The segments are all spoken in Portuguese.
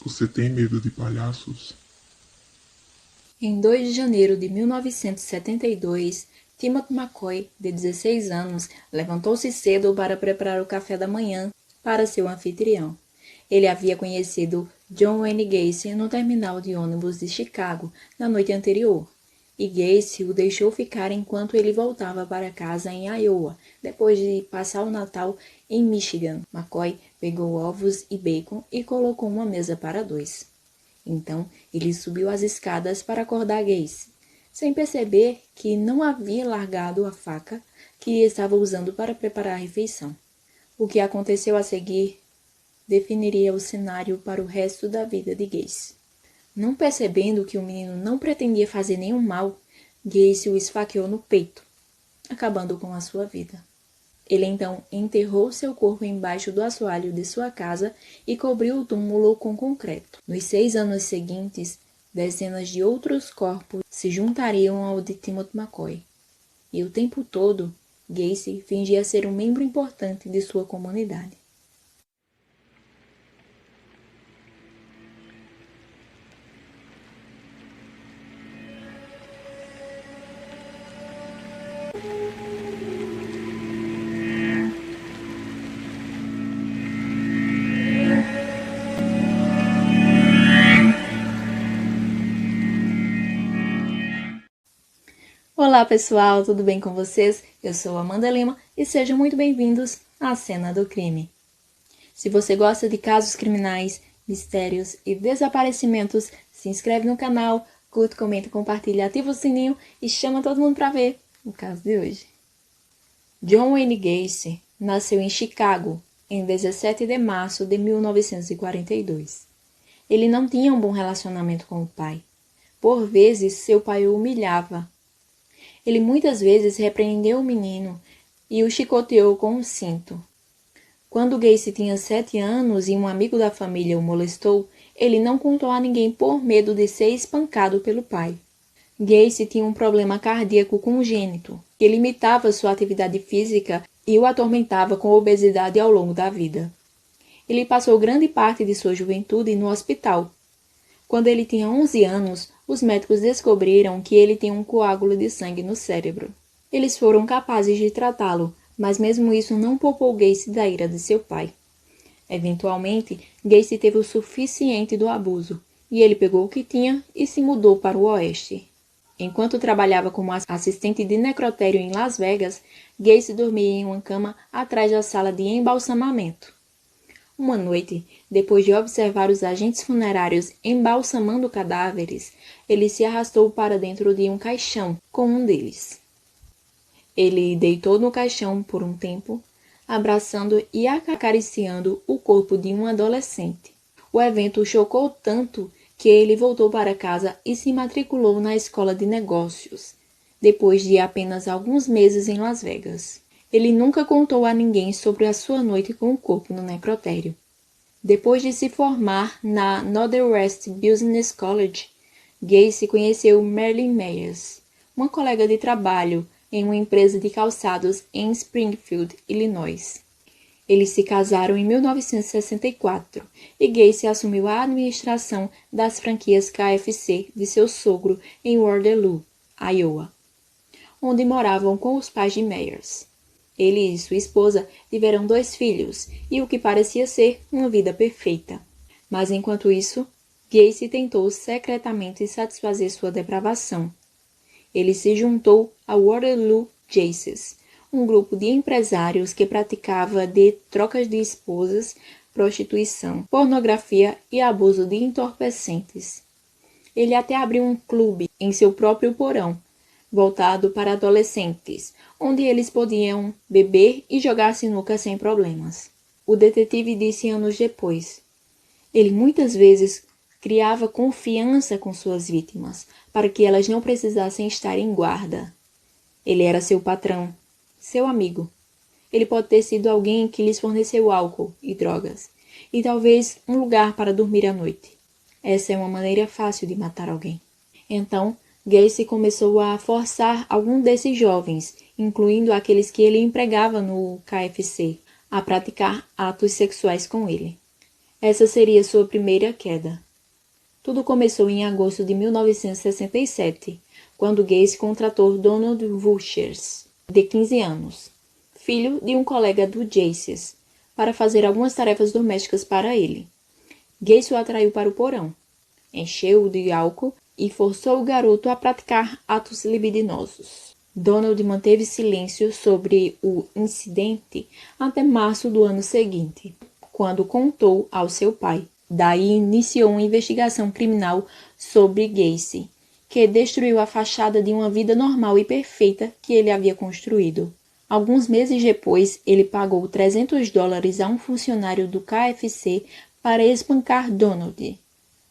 Você tem medo de palhaços? Em 2 de janeiro de 1972, Timothy McCoy, de 16 anos, levantou-se cedo para preparar o café da manhã para seu anfitrião. Ele havia conhecido John Wayne Gacy no terminal de ônibus de Chicago na noite anterior, e Gacy o deixou ficar enquanto ele voltava para casa em Iowa, depois de passar o Natal em Michigan. McCoy pegou ovos e bacon e colocou uma mesa para 2. Então, ele subiu as escadas para acordar Gacy, sem perceber que não havia largado a faca que estava usando para preparar a refeição. O que aconteceu a seguir definiria o cenário para o resto da vida de Gacy. Não percebendo que o menino não pretendia fazer nenhum mal, Gacy o esfaqueou no peito, acabando com a sua vida. Ele então enterrou seu corpo embaixo do assoalho de sua casa e cobriu o túmulo com concreto. Nos 6 anos seguintes, dezenas de outros corpos se juntariam ao de Timothy McCoy. E o tempo todo, Gacy fingia ser um membro importante de sua comunidade. Olá pessoal, tudo bem com vocês? Eu sou Amanda Lima e sejam muito bem-vindos à Cena do Crime. Se você gosta de casos criminais, mistérios e desaparecimentos, se inscreve no canal, curte, comenta, compartilha, ativa o sininho e chama todo mundo para ver o caso de hoje. John Wayne Gacy nasceu em Chicago em 17 de março de 1942. Ele não tinha um bom relacionamento com o pai. Por vezes, seu pai o humilhava. Ele muitas vezes repreendeu o menino e o chicoteou com um cinto. Quando Gacy tinha 7 anos e um amigo da família o molestou, ele não contou a ninguém por medo de ser espancado pelo pai. Gacy tinha um problema cardíaco congênito, que limitava sua atividade física e o atormentava com obesidade ao longo da vida. Ele passou grande parte de sua juventude no hospital. Quando ele tinha 11 anos, os médicos descobriram que ele tinha um coágulo de sangue no cérebro. Eles foram capazes de tratá-lo, mas mesmo isso não poupou Gacy da ira de seu pai. Eventualmente, Gacy teve o suficiente do abuso, e ele pegou o que tinha e se mudou para o oeste. Enquanto trabalhava como assistente de necrotério em Las Vegas, Gacy dormia em uma cama atrás da sala de embalsamamento. Uma noite, depois de observar os agentes funerários embalsamando cadáveres, ele se arrastou para dentro de um caixão com um deles. Ele deitou no caixão por um tempo, abraçando e acariciando o corpo de um adolescente. O evento o chocou tanto que ele voltou para casa e se matriculou na escola de negócios, depois de apenas alguns meses em Las Vegas. Ele nunca contou a ninguém sobre a sua noite com o corpo no necrotério. Depois de se formar na Northwest Business College, Gacy conheceu Marilyn Meyers, uma colega de trabalho em uma empresa de calçados em Springfield, Illinois. Eles se casaram em 1964 e Gacy assumiu a administração das franquias KFC de seu sogro em Waterloo, Iowa, onde moravam com os pais de Meyers. Ele e sua esposa tiveram 2 filhos e o que parecia ser uma vida perfeita. Mas enquanto isso, Gacy tentou secretamente satisfazer sua depravação. Ele se juntou ao Waterloo Jaces, um grupo de empresários que praticava de trocas de esposas, prostituição, pornografia e abuso de entorpecentes. Ele até abriu um clube em seu próprio porão, voltado para adolescentes, onde eles podiam beber e jogar sinuca sem problemas. O detetive disse anos depois: ele muitas vezes criava confiança com suas vítimas, para que elas não precisassem estar em guarda. Ele era seu patrão, seu amigo. Ele pode ter sido alguém que lhes forneceu álcool e drogas, e talvez um lugar para dormir à noite. Essa é uma maneira fácil de matar alguém. Então, Gacy começou a forçar algum desses jovens, incluindo aqueles que ele empregava no KFC, a praticar atos sexuais com ele. Essa seria sua primeira queda. Tudo começou em agosto de 1967, quando Gacy contratou Donald Wurschers, de 15 anos, filho de um colega do Jaces, para fazer algumas tarefas domésticas para ele. Gacy o atraiu para o porão, encheu-o de álcool e forçou o garoto a praticar atos libidinosos. Donald manteve silêncio sobre o incidente até março do ano seguinte, quando contou ao seu pai. Daí iniciou uma investigação criminal sobre Gacy, que destruiu a fachada de uma vida normal e perfeita que ele havia construído. Alguns meses depois, ele pagou $300 a um funcionário do KFC para espancar Donald,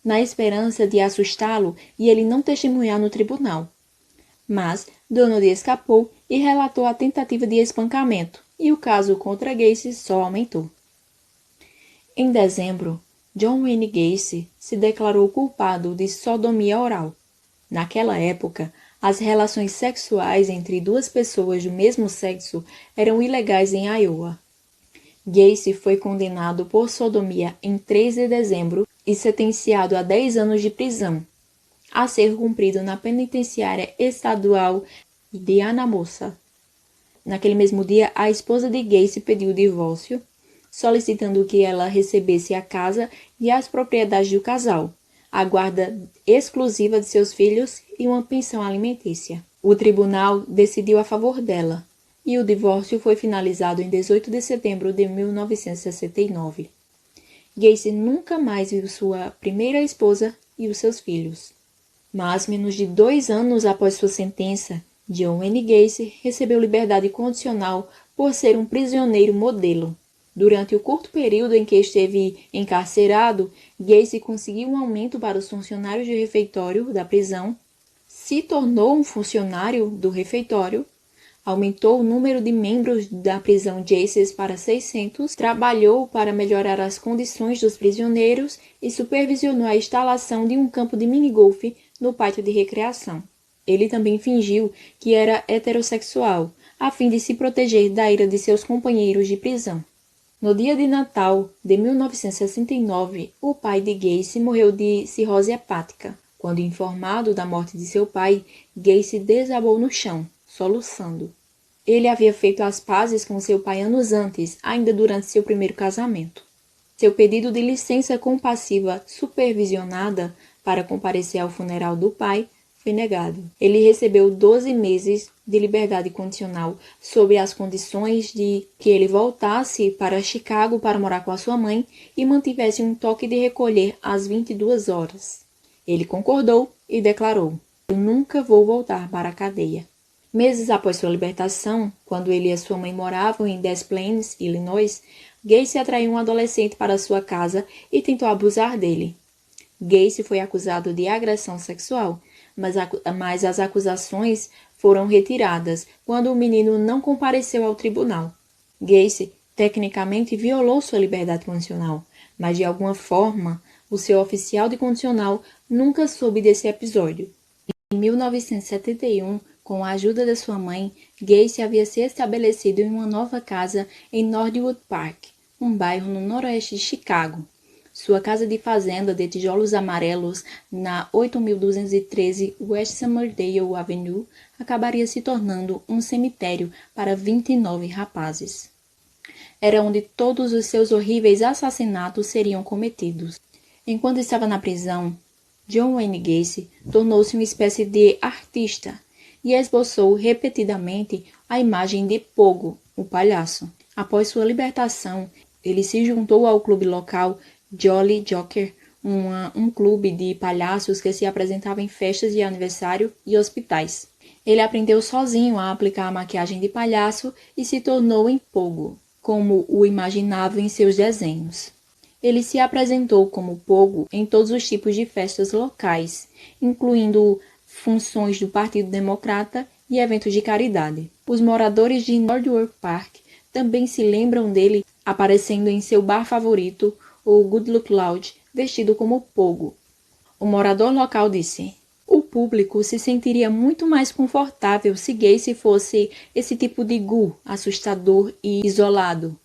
na esperança de assustá-lo e ele não testemunhar no tribunal. Mas Donald escapou e relatou a tentativa de espancamento, e o caso contra Gacy só aumentou. Em dezembro, John Wayne Gacy se declarou culpado de sodomia oral. Naquela época, as relações sexuais entre duas pessoas do mesmo sexo eram ilegais em Iowa. Gacy foi condenado por sodomia em 3 de dezembro e sentenciado a 10 anos de prisão, a ser cumprido na penitenciária estadual de Anamosa. Naquele mesmo dia, a esposa de Gacy pediu o divórcio, solicitando que ela recebesse a casa e as propriedades do casal, a guarda exclusiva de seus filhos e uma pensão alimentícia. O tribunal decidiu a favor dela, e o divórcio foi finalizado em 18 de setembro de 1969. Gacy nunca mais viu sua primeira esposa e os seus filhos. Mas, menos de 2 anos após sua sentença, John Wayne Gacy recebeu liberdade condicional por ser um prisioneiro modelo. Durante o curto período em que esteve encarcerado, Gacy conseguiu um aumento para os funcionários de refeitório da prisão, se tornou um funcionário do refeitório, aumentou o número de membros da prisão Jaces para 600, trabalhou para melhorar as condições dos prisioneiros e supervisionou a instalação de um campo de minigolfe no pátio de recreação. Ele também fingiu que era heterossexual, a fim de se proteger da ira de seus companheiros de prisão. No dia de Natal de 1969, o pai de Gacy morreu de cirrose hepática. Quando informado da morte de seu pai, Gacy desabou no chão, soluçando. Ele havia feito as pazes com seu pai anos antes, ainda durante seu primeiro casamento. Seu pedido de licença compassiva supervisionada para comparecer ao funeral do pai foi negado. Ele recebeu 12 meses de liberdade condicional sob as condições de que ele voltasse para Chicago para morar com a sua mãe e mantivesse um toque de recolher às 22 horas. Ele concordou e declarou: "Eu nunca vou voltar para a cadeia." Meses após sua libertação, quando ele e sua mãe moravam em Des Plaines, Illinois, Gacy atraiu um adolescente para sua casa e tentou abusar dele. Gacy foi acusado de agressão sexual, mas as acusações foram retiradas quando o menino não compareceu ao tribunal. Gacy tecnicamente violou sua liberdade condicional, mas de alguma forma o seu oficial de condicional nunca soube desse episódio. Em 1971, com a ajuda de sua mãe, Gacy havia se estabelecido em uma nova casa em Northwood Park, um bairro no noroeste de Chicago. Sua casa de fazenda de tijolos amarelos na 8.213 West Summerdale Avenue acabaria se tornando um cemitério para 29 rapazes. Era onde todos os seus horríveis assassinatos seriam cometidos. Enquanto estava na prisão, John Wayne Gacy tornou-se uma espécie de artista e esboçou repetidamente a imagem de Pogo, o palhaço. Após sua libertação, ele se juntou ao clube local Jolly Joker, um clube de palhaços que se apresentava em festas de aniversário e hospitais. Ele aprendeu sozinho a aplicar a maquiagem de palhaço e se tornou em Pogo, como o imaginava em seus desenhos. Ele se apresentou como Pogo em todos os tipos de festas locais, incluindo funções do Partido Democrata e eventos de caridade. Os moradores de Northwood Park também se lembram dele aparecendo em seu bar favorito, o Good Luck Lodge, vestido como Pogo. O morador local disse: "O público se sentiria muito mais confortável se Gacy fosse esse tipo de assustador e isolado,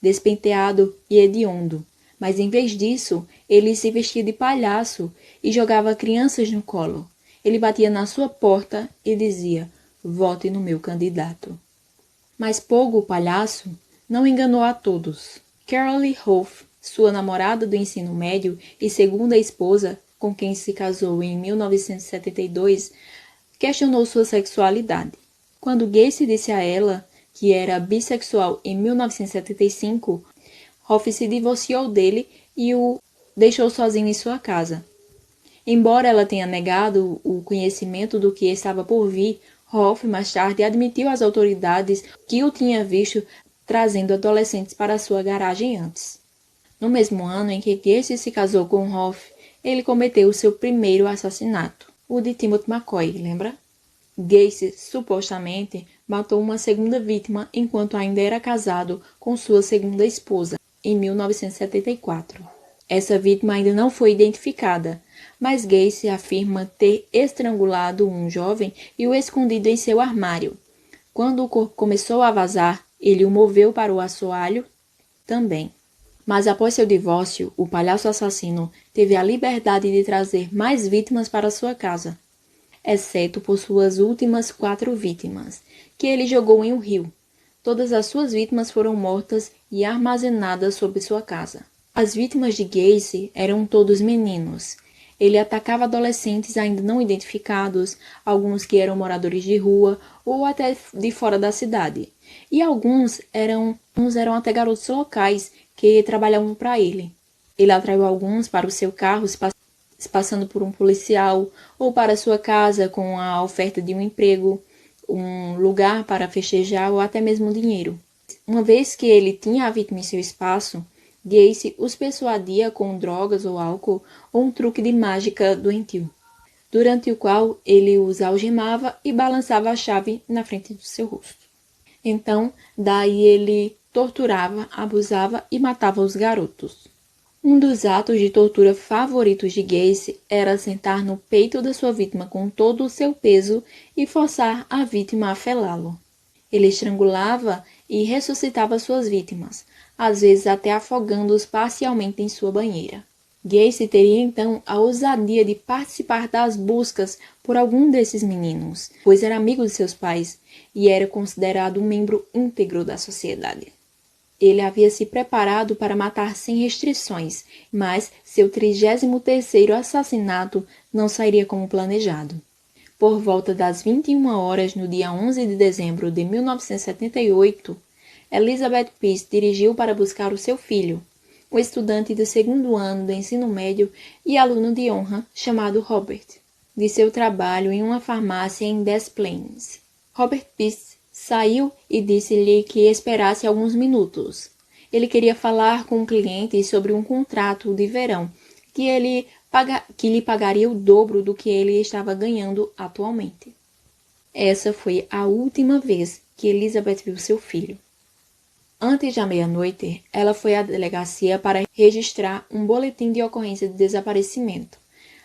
despenteado e hediondo. Mas em vez disso, ele se vestia de palhaço e jogava crianças no colo. Ele batia na sua porta e dizia: "Vote no meu candidato." Mas Pogo, o palhaço, não enganou a todos. Carolee Hoff, sua namorada do ensino médio e segunda esposa, com quem se casou em 1972, questionou sua sexualidade. Quando Gacy disse a ela que era bissexual em 1975, Hoff se divorciou dele e o deixou sozinho em sua casa. Embora ela tenha negado o conhecimento do que estava por vir, Hoff mais tarde admitiu às autoridades que o tinha visto trazendo adolescentes para sua garagem antes. No mesmo ano em que Gacy se casou com Hoff, ele cometeu seu primeiro assassinato, o de Timothy McCoy, lembra? Gacy, supostamente, matou uma segunda vítima enquanto ainda era casado com sua segunda esposa, em 1974. Essa vítima ainda não foi identificada, mas Gacy afirma ter estrangulado um jovem e o escondido em seu armário. Quando o corpo começou a vazar, ele o moveu para o assoalho também. Mas após seu divórcio, o palhaço assassino teve a liberdade de trazer mais vítimas para sua casa, exceto por suas últimas 4 vítimas, que ele jogou em um rio. Todas as suas vítimas foram mortas e armazenadas sob sua casa. As vítimas de Gacy eram todos meninos. Ele atacava adolescentes ainda não identificados, alguns que eram moradores de rua ou até de fora da cidade. E alguns eram até garotos locais que trabalhavam para ele. Ele atraiu alguns para o seu carro, se passando por um policial, ou para sua casa com a oferta de um emprego, um lugar para festejar ou até mesmo dinheiro. Uma vez que ele tinha a vítima em seu espaço, Gacy os persuadia com drogas ou álcool ou um truque de mágica doentio, durante o qual ele os algemava e balançava a chave na frente do seu rosto. Então, daí ele torturava, abusava e matava os garotos. Um dos atos de tortura favoritos de Gacy era sentar no peito da sua vítima com todo o seu peso e forçar a vítima a felá-lo. Ele estrangulava e ressuscitava suas vítimas, às vezes até afogando-os parcialmente em sua banheira. Gacy teria então a ousadia de participar das buscas por algum desses meninos, pois era amigo de seus pais e era considerado um membro íntegro da sociedade. Ele havia se preparado para matar sem restrições, mas seu 33º assassinato não sairia como planejado. Por volta das 21 horas no dia 11 de dezembro de 1978, Elizabeth Peace dirigiu para buscar o seu filho, um estudante do 2º ano do ensino médio e aluno de honra chamado Robert, de seu trabalho em uma farmácia em Des Plaines. Robert Peace saiu e disse-lhe que esperasse alguns minutos. Ele queria falar com o cliente sobre um contrato de verão que lhe pagaria o dobro do que ele estava ganhando atualmente. Essa foi a última vez que Elizabeth viu seu filho. Antes da meia-noite, ela foi à delegacia para registrar um boletim de ocorrência de desaparecimento.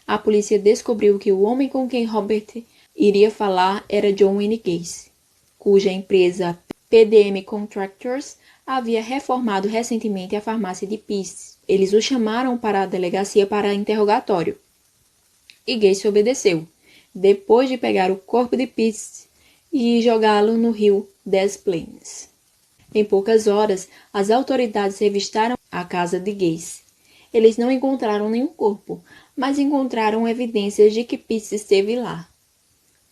A polícia descobriu que o homem com quem Robert iria falar era John Wayne Gacy, cuja empresa PDM Contractors havia reformado recentemente a farmácia de Peace. Eles o chamaram para a delegacia para interrogatório. E Gacy obedeceu, depois de pegar o corpo de Peace e jogá-lo no rio Des Plaines. Em poucas horas, as autoridades revistaram a casa de Gacy. Eles não encontraram nenhum corpo, mas encontraram evidências de que Peace esteve lá.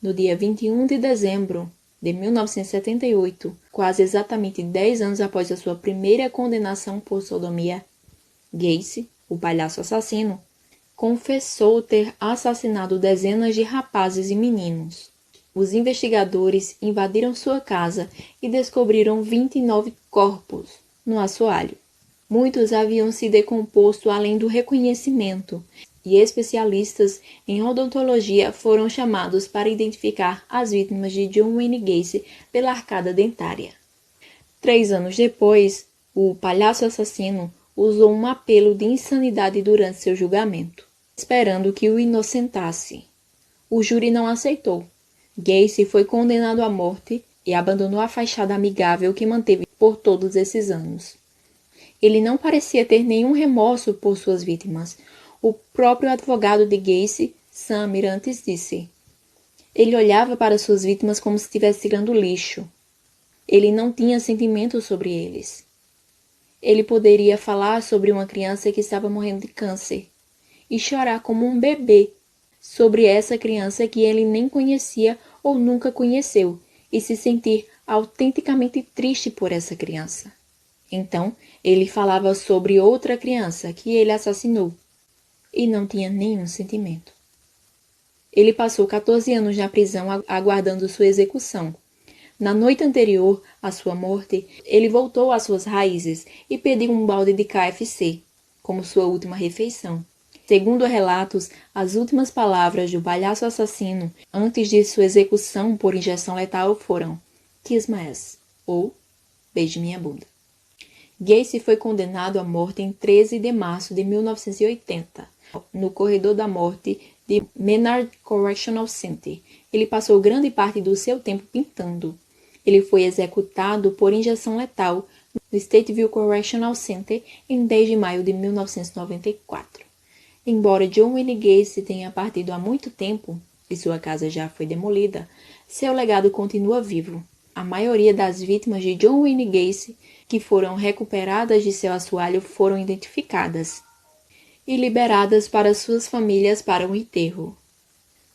No dia 21 de dezembro de 1978, quase exatamente 10 anos após a sua primeira condenação por sodomia, Gacy, o palhaço assassino, confessou ter assassinado dezenas de rapazes e meninos. Os investigadores invadiram sua casa e descobriram 29 corpos no assoalho. Muitos haviam se decomposto além do reconhecimento, e especialistas em odontologia foram chamados para identificar as vítimas de John Wayne Gacy pela arcada dentária. 3 anos depois, o palhaço assassino usou um apelo de insanidade durante seu julgamento, esperando que o inocentasse. O júri não aceitou. Gacy foi condenado à morte e abandonou a fachada amigável que manteve por todos esses anos. Ele não parecia ter nenhum remorso por suas vítimas. O próprio advogado de Gacy, Sam Mirantes, disse: ele olhava para suas vítimas como se estivesse tirando lixo. Ele não tinha sentimento sobre eles. Ele poderia falar sobre uma criança que estava morrendo de câncer e chorar como um bebê sobre essa criança que ele nem conhecia ou nunca conheceu e se sentir autenticamente triste por essa criança. Então, ele falava sobre outra criança que ele assassinou e não tinha nenhum sentimento. Ele passou 14 anos na prisão aguardando sua execução. Na noite anterior à sua morte, ele voltou às suas raízes e pediu um balde de KFC como sua última refeição. Segundo relatos, as últimas palavras do palhaço assassino antes de sua execução por injeção letal foram "Kiss my ass" ou "Beije minha bunda". Gacy foi condenado à morte em 13 de março de 1980, no corredor da morte de Menard Correctional Center. Ele passou grande parte do seu tempo pintando. Ele foi executado por injeção letal no Stateville Correctional Center em 10 de maio de 1994. Embora John Wayne Gacy tenha partido há muito tempo e sua casa já foi demolida, seu legado continua vivo. A maioria das vítimas de John Wayne Gacy que foram recuperadas de seu assoalho foram identificadas e liberadas para suas famílias para o enterro.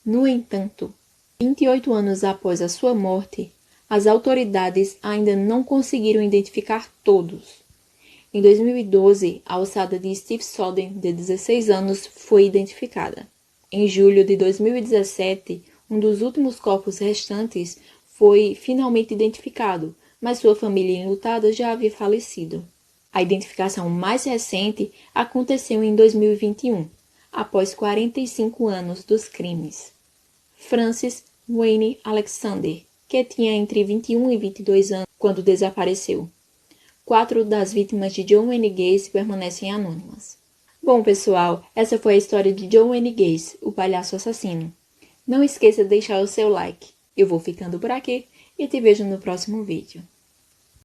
No entanto, 28 anos após a sua morte, as autoridades ainda não conseguiram identificar todos. Em 2012, a ossada de Steve Soden, de 16 anos, foi identificada. Em julho de 2017, um dos últimos corpos restantes foi finalmente identificado, mas sua família enlutada já havia falecido. A identificação mais recente aconteceu em 2021, após 45 anos dos crimes. Francis Wayne Alexander, que tinha entre 21 e 22 anos quando desapareceu. 4 das vítimas de John Wayne Gacy permanecem anônimas. Bom, pessoal, essa foi a história de John Wayne Gacy, o palhaço assassino. Não esqueça de deixar o seu like. Eu vou ficando por aqui e te vejo no próximo vídeo.